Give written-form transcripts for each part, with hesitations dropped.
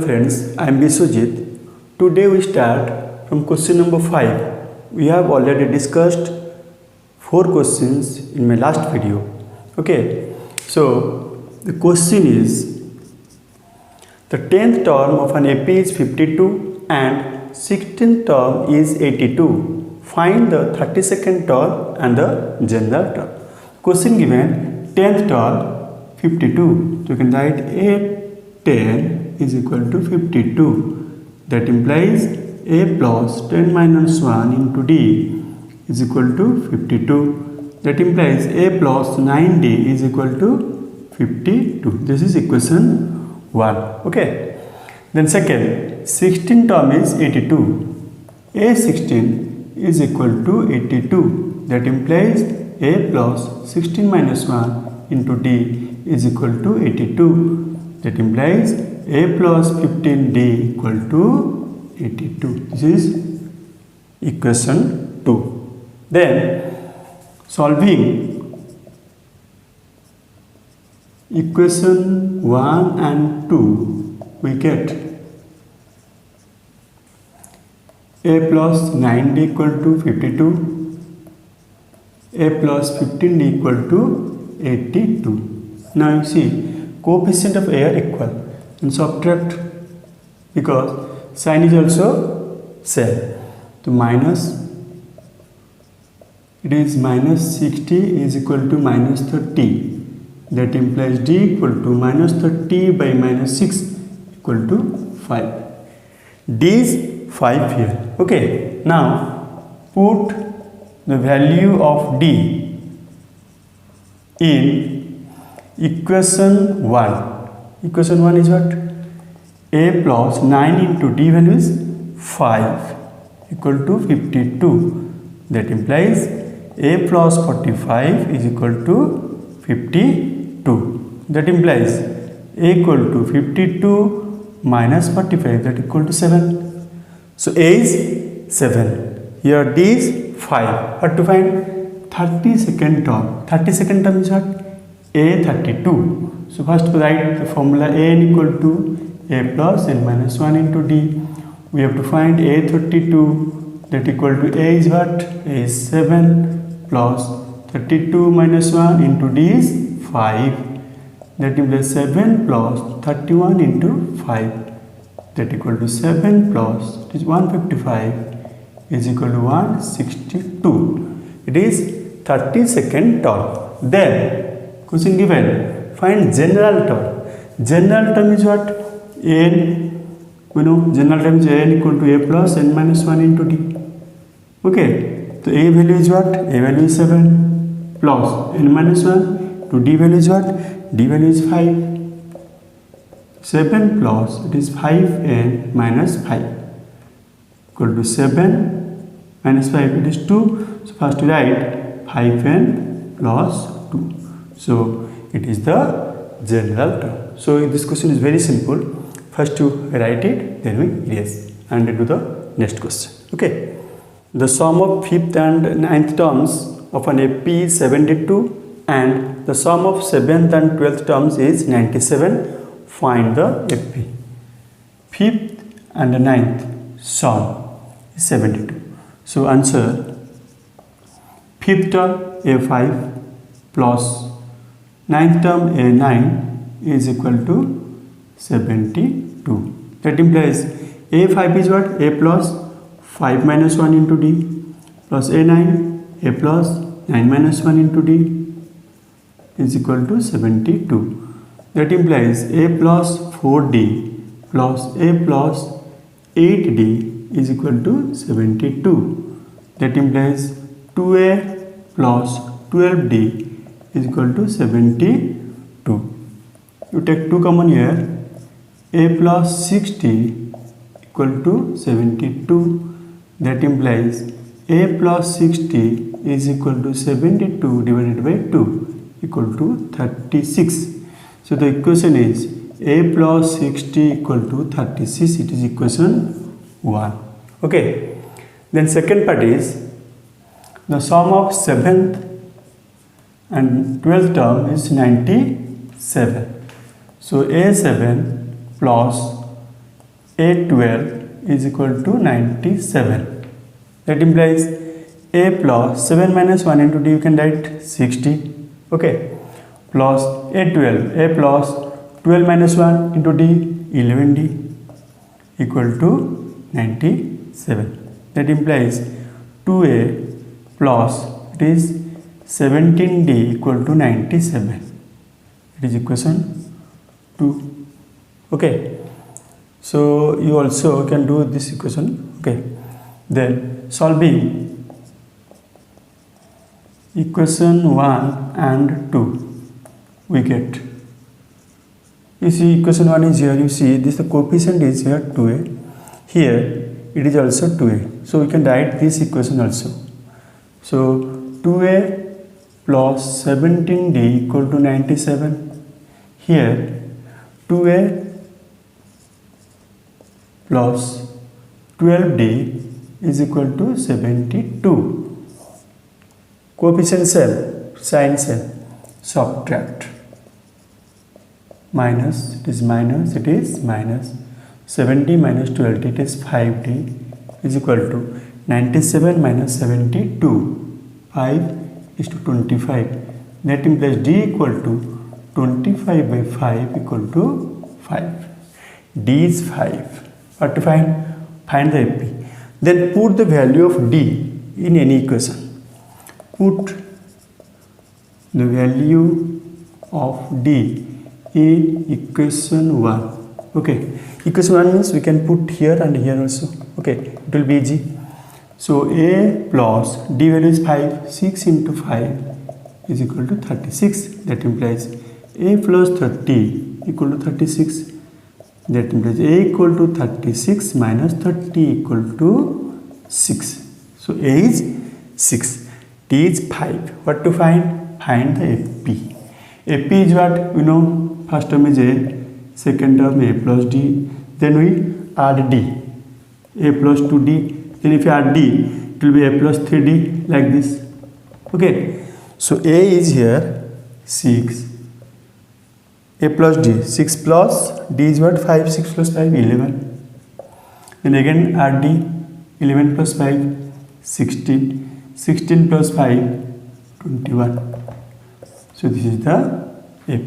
friends, I am Biswajit. Today we start from question number 5. We have already discussed 4 questions in my last video. Okay, so the question is, the 10th term of an AP is 52 and 16th term is 82. Find the 32nd term and the general term. Question given 10th term 52. So you can write A10 is equal to 52. That implies A plus 10 minus 1 into D is equal to 52. That implies A plus 9D is equal to 52. This is equation 1. Okay. Then second, 16 term is 82. A16 is equal to 82. That implies A plus 16 minus 1 into D is equal to 82. That implies A plus 15D equal to 82. This is equation 2. Then solving equation 1 and 2, we get A plus 9D equal to 52, A plus 15D equal to 82. Now you see, coefficient of A are equal and subtract because sign is also same. So minus, it is minus 60 is equal to minus 30. That implies D equal to minus 30 by minus 6 equal to 5. D is 5 here. Okay. Now put the value of D in equation 1. Equation 1 is what? A plus 9 into D value is 5 equal to 52. That implies A plus 45 is equal to 52. That implies A equal to 52 minus 45, that equal to 7. So A is 7. Here D is 5. What to find? 32nd term. 32nd term is what? A32. So first write the formula AN equal to A plus N minus 1 into D. We have to find A32. That equal to A is what? A is 7 plus 32 minus 1 into D is 5. That implies 7 plus 31 into 5. That equal to 7 plus, it is 155 is equal to 162. It is 32nd term. Then question given, find general term. General term is what? N, we know general term is N equal to A plus N minus 1 into D. Okay, so A value is what? A value is 7 plus N minus 1 to D value is what? D value is 5. 7 plus, it is 5N minus 5 equal to 7 minus 5, it is 2. So first write 5N plus 2. So it is the general term. So this question is very simple. First you write it, then we erase and do the next question. Okay. The sum of 5th and 9th terms of an AP is 72 and the sum of 7th and 12th terms is 97. Find the AP. 5th and the 9th sum is 72. So answer 5th term A5 plus 9th term A9 is equal to 72. That implies A5 is what? A plus 5 minus 1 into D plus A9, A plus 9 minus 1 into D is equal to 72. That implies A plus 4D plus A plus 8D is equal to 72. That implies 2A plus 12D is equal to 72. You take 2 common here. A plus 60 equal to 72. That implies A plus 60 is equal to 72 divided by 2 equal to 36. So the equation is A plus 60 equal to 36. It is equation 1. Okay. Then second part is the sum of 7th and 12th term is 97. So A7 plus A12 is equal to 97. That implies A plus 7 minus 1 into D, you can write 60. Okay. Plus A12, A plus 12 minus 1 into D, 11D equal to 97. That implies 2A plus it is 17D equal to 97. It is equation 2. Okay. So you also can do this equation. Okay. Then solving equation 1 and 2, we get, you see equation 1 is here, you see this the coefficient is here 2A, here it is also 2A, so we can write this equation also. So 2A plus 17D equal to 97, here 2A plus 12D is equal to 72. Coefficient same, sign same, subtract. Minus, it is minus 70 minus 12, it is 5D is equal to 97 minus 72, 5 is to 25. That implies D equal to 25 by 5 equal to 5. D is 5. What to find? Find the AP. Then put the value of D in any equation. Put the value of D in equation 1. Okay. Equation 1 means we can put here and here also. Okay. It will be easy. So A plus D value is 5. 6 into 5 is equal to 36. That implies A plus 30 equal to 36. That implies A equal to 36 minus 30 equal to 6. So A is 6. D is 5. What to find? Find the AP. AP is what? We know first term is A, second term A plus D. Then we add D. A plus 2D. Then if you add D, it will be A plus 3D like this. Okay. So A is here 6. A plus D, 6 plus D is what? 5, 6 plus 5, 11. Then again add D, 11 plus 5, 16. 16 plus 5, 21. So this is the AP.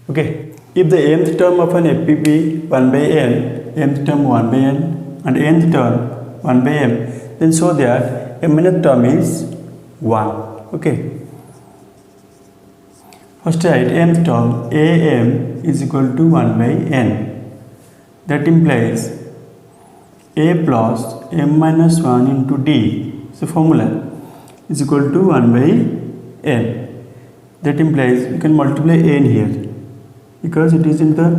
Okay. If the nth term of an AP be 1 by n, nth term 1 by n, and nth term 1 by m, then show that mnth term is 1. Okay. First write nth term am is equal to 1 by n. That implies a plus m minus 1 into d, so formula, is equal to 1 by n. That implies you can multiply n here because it is in the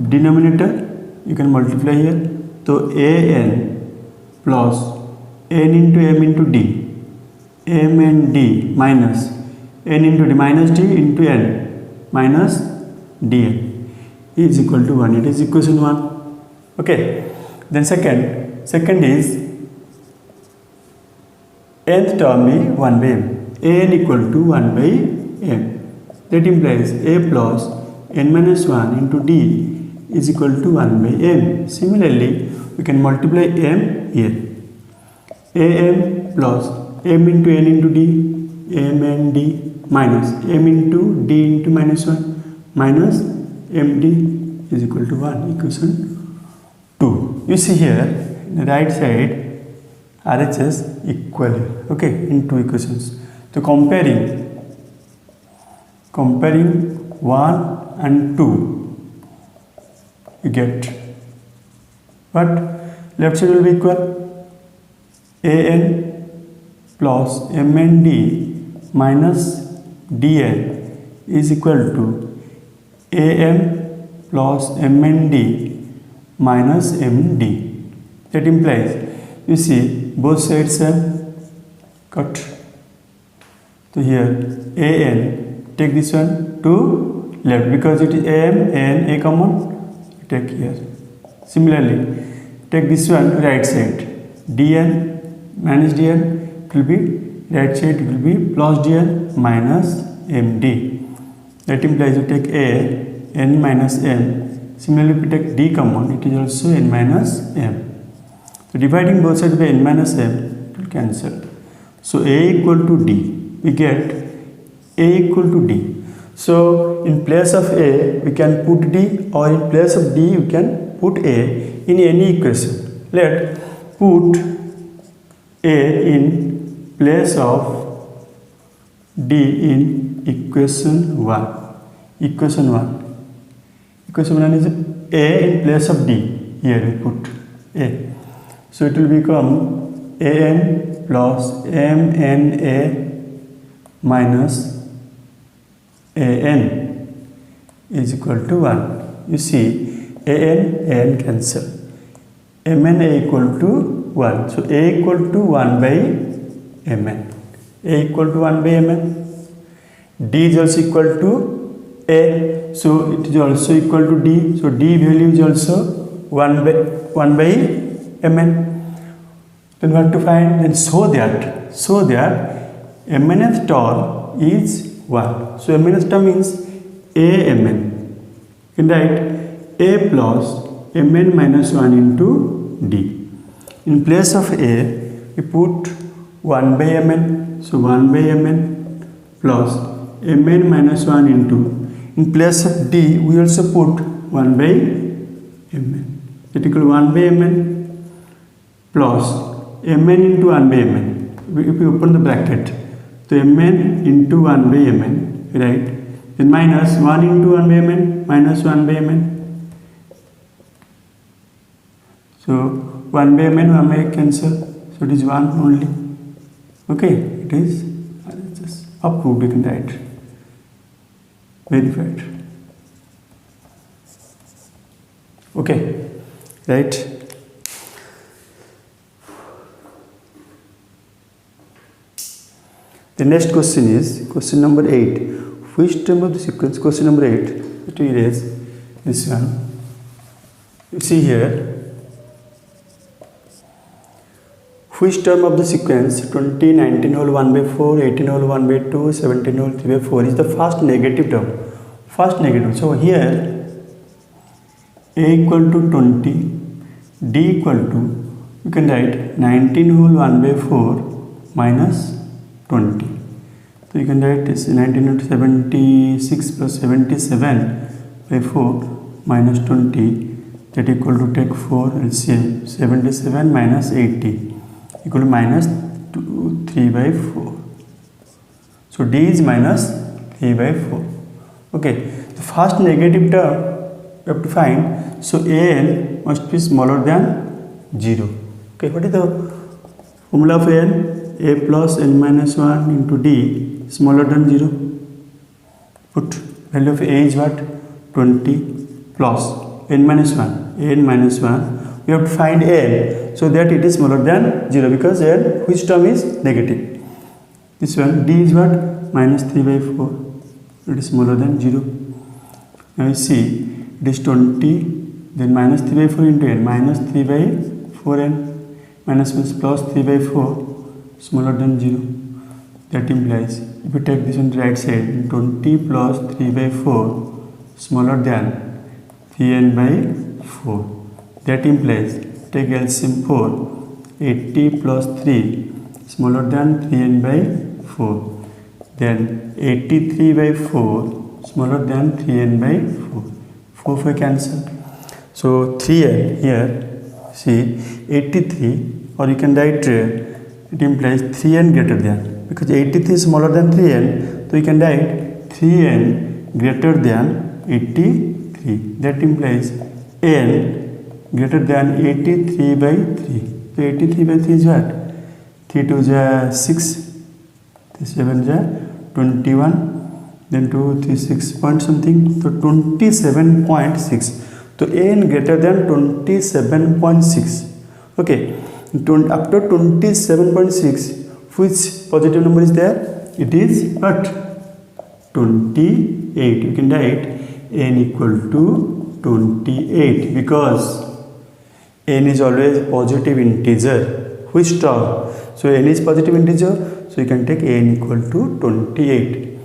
denominator. You can multiply here. So an plus n into m into d, m and d minus n into d minus d into n minus dn is equal to 1. It is equation 1. Okay. Then second is nth term is 1 by m. An equal to 1 by m. That implies a plus n minus 1 into d is equal to 1 by m. Similarly, we can multiply m here. am plus m into n into d, m and d minus m into d into minus 1 minus md is equal to 1. Equation 2. You see here, in the right side, RHS equal. Okay, in two equations. So comparing 1 and 2, you get what? Left side will be equal an plus m and d minus dn is equal to am plus m and d minus md. That implies, you see, both sides are cut. So here an, take this one to left because it is am and a common, take here. Similarly, take this one to right side, dn minus dn, it will be right side, it will be plus dn minus md. That implies you take a n minus m Similarly, if we take d common, it is also n minus m. So dividing both sides by n minus m, it will cancel. So a equal to d, we get a equal to d. So in place of a, we can put d, or in place of d, we can put a in any equation. Let put a in place of d in equation 1. Equation 1. Equation 1 is a in place of d. Here we put a. So it will become an plus mna minus an is equal to 1. You see, an cancel. Mna equal to 1. So a equal to 1 by mn. A equal to 1 by mn. D is also equal to a. So it is also equal to d. So d value is also 1 by mn. Then what to find? Then so that mnth term is 1. So mnth term means amn. You can write a plus mn minus 1 into d. In place of a, we put 1 by mn. So 1 by mn plus mn minus 1 into. In place of d, we also put 1 by mn. It equal 1 by mn plus mn into 1 by mn. If we open the bracket, so mn into 1 by mn, right? Then minus 1 into 1 by mn minus 1 by mn. So 1 by mn, 1 by cancel. So it is 1 only. Okay, it is just approved. You can write. Verified. Okay, right? The next question is question number 8. Which term of the sequence? Question number 8. To erase this one. You see here. Which term of the sequence 20, 19 whole 1 by 4, 18 whole 1 by 2, 17 whole 3 by 4 is the first negative term? First negative. So here a equal to 20, d equal to, you can write 19 whole 1 by 4 minus 20. So you can write this 19 into 76 plus 77 by 4 minus 20, that equal to take 4 LCM, 77 minus 80 equal to minus 3 by 4. So d is minus 3 by 4. Okay, the first negative term we have to find. So an must be smaller than 0. Okay, what is the formula of an? A plus n minus 1 into d smaller than 0. Put value of a is what? 20 plus n minus 1. N minus 1. We have to find n so that it is smaller than 0, because n, which term is negative? This one. D is what? Minus 3 by 4. It is smaller than 0. Now you see, it is 20, then minus 3 by 4 into n, minus 3 by 4n, minus plus 3 by 4, smaller than 0. That implies, if you take this on the right side, 20 plus 3 by 4 smaller than 3n by 4. That implies, take LCM 4, 80 plus 3 smaller than 3n by 4. Then 83 by 4 smaller than 3n by 4. 4 for cancel. So 3n here, see 83, or you can write it implies 3n greater than, because 83 is smaller than 3n, so you can write 3n greater than 83. That implies n greater than 83 by 3. So 83 by 3 is what? 3 2 is 6, 7 is 21, then 2 3 6 point something, so 27.6. So n greater than 27.6. Okay, after 27.6, which positive number is there? It is what? 28. You can write n equal to 28, because n is always positive integer. Which term? So n is positive integer, so you can take n equal to 28.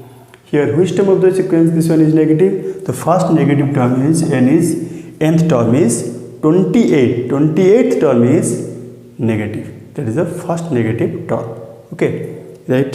Here, which term of the sequence? This one is negative. The first negative term is n is nth term is 28. 28th term is negative. That is the first negative term. Okay, right?